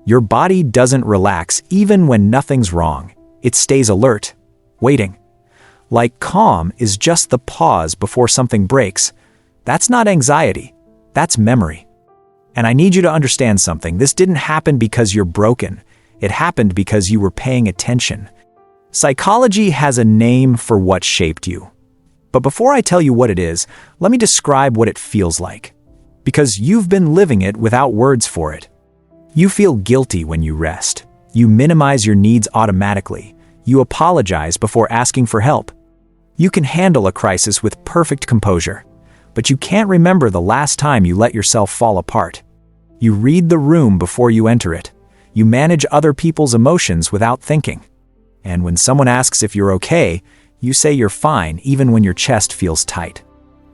Your body doesn't relax even when nothing's wrong. It stays alert, waiting. Like calm is just the pause before something breaks. That's not anxiety. That's memory. And I need you to understand something. This didn't happen because you're broken. It happened because you were paying attention. Psychology has a name for what shaped you. But before I tell you what it is, let me describe what it feels like. Because you've been living it without words for it. You feel guilty when you rest. You minimize your needs automatically. You apologize before asking for help. You can handle a crisis with perfect composure, but you can't remember the last time you let yourself fall apart. You read the room before you enter it. You manage other people's emotions without thinking. And when someone asks if you're okay, you say you're fine even when your chest feels tight.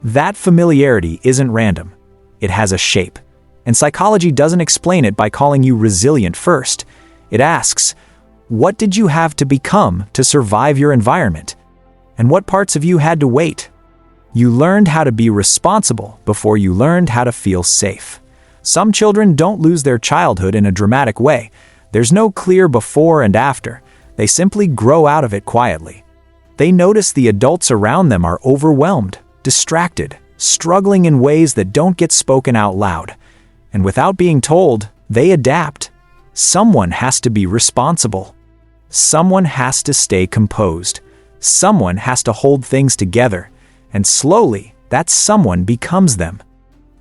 That familiarity isn't random. It has a shape. And psychology doesn't explain it by calling you resilient first. It asks, what did you have to become to survive your environment? And what parts of you had to wait? You learned how to be responsible before you learned how to feel safe. Some children don't lose their childhood in a dramatic way. There's no clear before and after. They simply grow out of it quietly. They notice the adults around them are overwhelmed, distracted, struggling in ways that don't get spoken out loud. And without being told, they adapt. Someone has to be responsible. Someone has to stay composed. Someone has to hold things together. And slowly, that someone becomes them.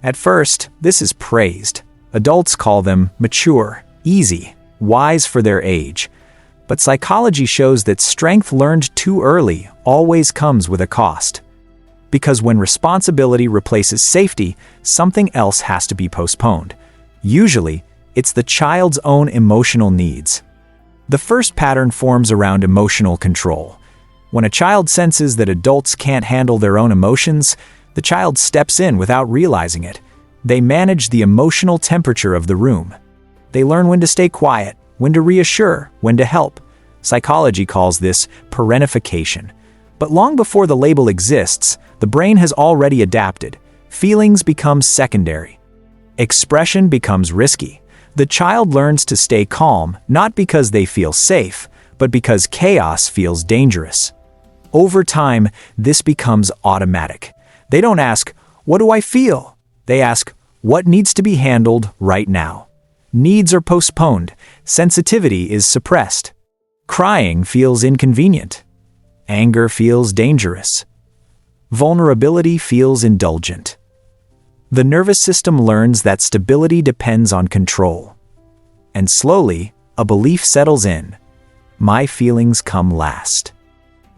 At first, this is praised. Adults call them mature, easy, wise for their age. But psychology shows that strength learned too early always comes with a cost. Because when responsibility replaces safety, something else has to be postponed. Usually, it's the child's own emotional needs. The first pattern forms around emotional control. When a child senses that adults can't handle their own emotions, the child steps in without realizing it. They manage the emotional temperature of the room. They learn when to stay quiet, when to reassure, when to help. Psychology calls this parentification. But long before the label exists, the brain has already adapted. Feelings become secondary. Expression becomes risky. The child learns to stay calm, not because they feel safe, but because chaos feels dangerous. Over time, this becomes automatic. They don't ask, "What do I feel?" They ask, "What needs to be handled right now?" Needs are postponed. Sensitivity is suppressed. Crying feels inconvenient. Anger feels dangerous. Vulnerability feels indulgent. The nervous system learns that stability depends on control. And slowly, a belief settles in. My feelings come last.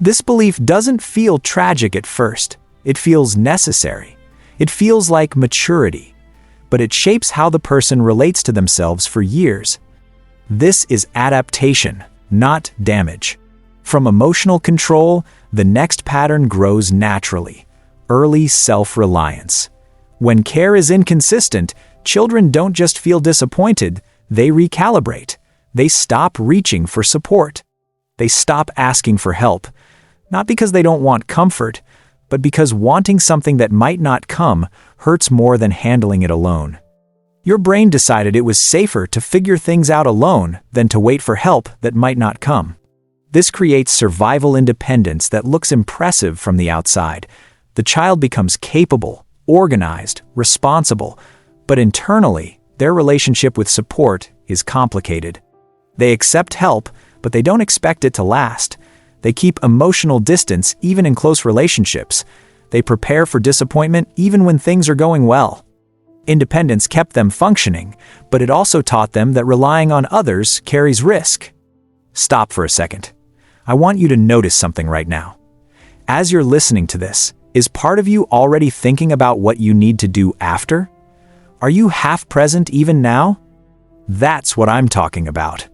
This belief doesn't feel tragic at first. It feels necessary. It feels like maturity. But it shapes how the person relates to themselves for years. This is adaptation, not damage. From emotional control, the next pattern grows naturally. Early self-reliance. When care is inconsistent, children don't just feel disappointed, they recalibrate. They stop reaching for support. They stop asking for help. Not because they don't want comfort, but because wanting something that might not come hurts more than handling it alone. Your brain decided it was safer to figure things out alone than to wait for help that might not come. This creates survival independence that looks impressive from the outside. The child becomes capable, organized, responsible, but internally, their relationship with support is complicated. They accept help, but they don't expect it to last. They keep emotional distance even in close relationships. They prepare for disappointment even when things are going well. Independence kept them functioning, but it also taught them that relying on others carries risk. Stop for a second. I want you to notice something right now. As you're listening to this, is part of you already thinking about what you need to do after? Are you half present even now? That's what I'm talking about.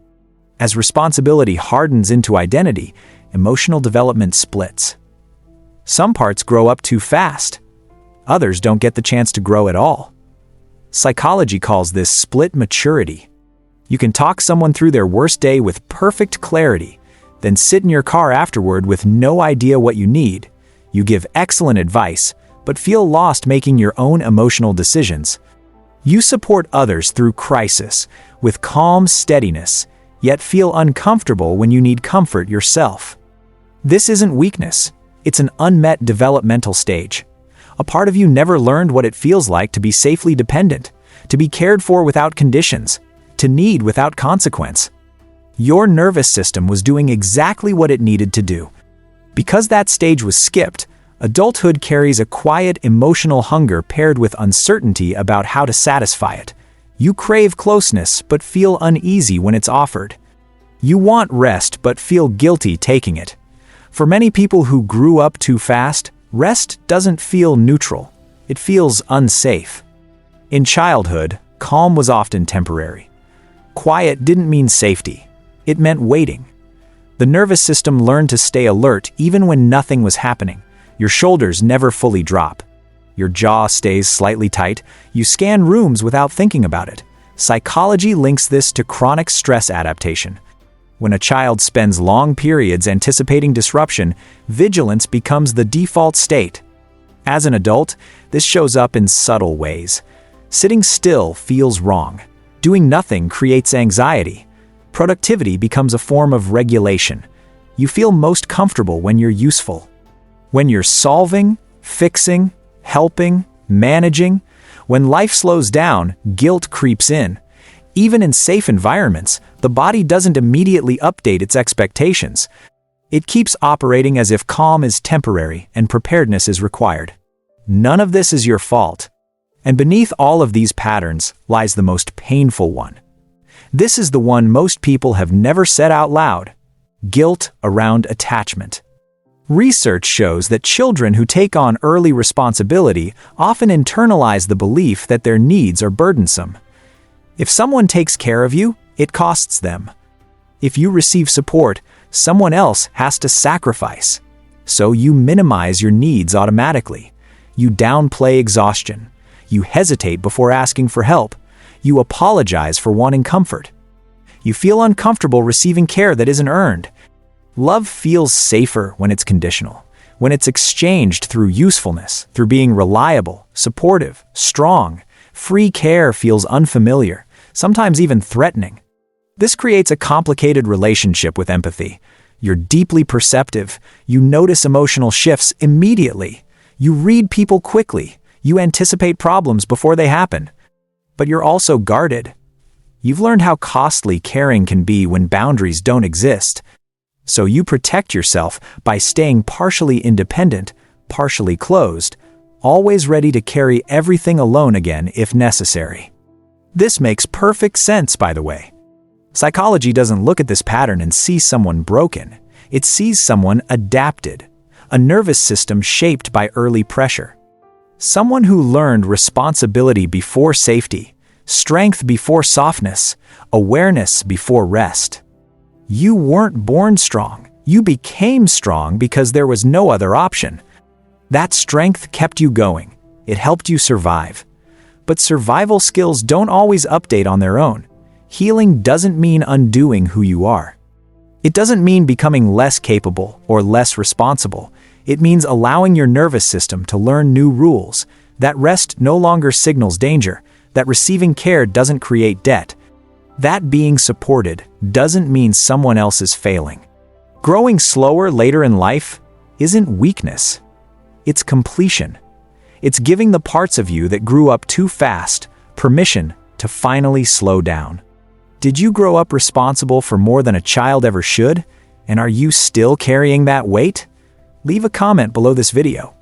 As responsibility hardens into identity, emotional development splits. Some parts grow up too fast. Others don't get the chance to grow at all. Psychology calls this split maturity. You can talk someone through their worst day with perfect clarity, then sit in your car afterward with no idea what you need. You give excellent advice, but feel lost making your own emotional decisions. You support others through crisis, with calm steadiness, yet feel uncomfortable when you need comfort yourself. This isn't weakness, it's an unmet developmental stage. A part of you never learned what it feels like to be safely dependent, to be cared for without conditions, to need without consequence. Your nervous system was doing exactly what it needed to do. Because that stage was skipped, adulthood carries a quiet emotional hunger paired with uncertainty about how to satisfy it. You crave closeness but feel uneasy when it's offered. You want rest but feel guilty taking it. For many people who grew up too fast, rest doesn't feel neutral. It feels unsafe. In childhood, calm was often temporary. Quiet didn't mean safety. It meant waiting. The nervous system learned to stay alert even when nothing was happening. Your shoulders never fully drop. Your jaw stays slightly tight. You scan rooms without thinking about it. Psychology links this to chronic stress adaptation. When a child spends long periods anticipating disruption, vigilance becomes the default state. As an adult, this shows up in subtle ways. Sitting still feels wrong. Doing nothing creates anxiety. Productivity becomes a form of regulation. You feel most comfortable when you're useful. When you're solving, fixing, helping, managing, when life slows down, guilt creeps in. Even in safe environments, the body doesn't immediately update its expectations. It keeps operating as if calm is temporary and preparedness is required. None of this is your fault. And beneath all of these patterns lies the most painful one. This is the one most people have never said out loud: guilt around attachment. Research shows that children who take on early responsibility often internalize the belief that their needs are burdensome. If someone takes care of you, it costs them. If you receive support, someone else has to sacrifice. So you minimize your needs automatically. You downplay exhaustion. You hesitate before asking for help. You apologize for wanting comfort. You feel uncomfortable receiving care that isn't earned. Love feels safer when it's conditional, when it's exchanged through usefulness, through being reliable, supportive, strong. Free care feels unfamiliar, sometimes even threatening. This creates a complicated relationship with empathy. You're deeply perceptive. You notice emotional shifts immediately. You read people quickly. You anticipate problems before they happen. But you're also guarded. You've learned how costly caring can be when boundaries don't exist. So you protect yourself by staying partially independent, partially closed, always ready to carry everything alone again if necessary. This makes perfect sense, by the way. Psychology doesn't look at this pattern and see someone broken. It sees someone adapted, a nervous system shaped by early pressure. Someone who learned responsibility before safety, strength before softness, awareness before rest. You weren't born strong. You became strong because there was no other option. That strength kept you going. It helped you survive. But survival skills don't always update on their own. Healing doesn't mean undoing who you are. It doesn't mean becoming less capable or less responsible. It means allowing your nervous system to learn new rules, that rest no longer signals danger, that receiving care doesn't create debt. That being supported doesn't mean someone else is failing. Growing slower later in life isn't weakness. It's completion. It's giving the parts of you that grew up too fast permission to finally slow down. Did you grow up responsible for more than a child ever should? And are you still carrying that weight? Leave a comment below this video.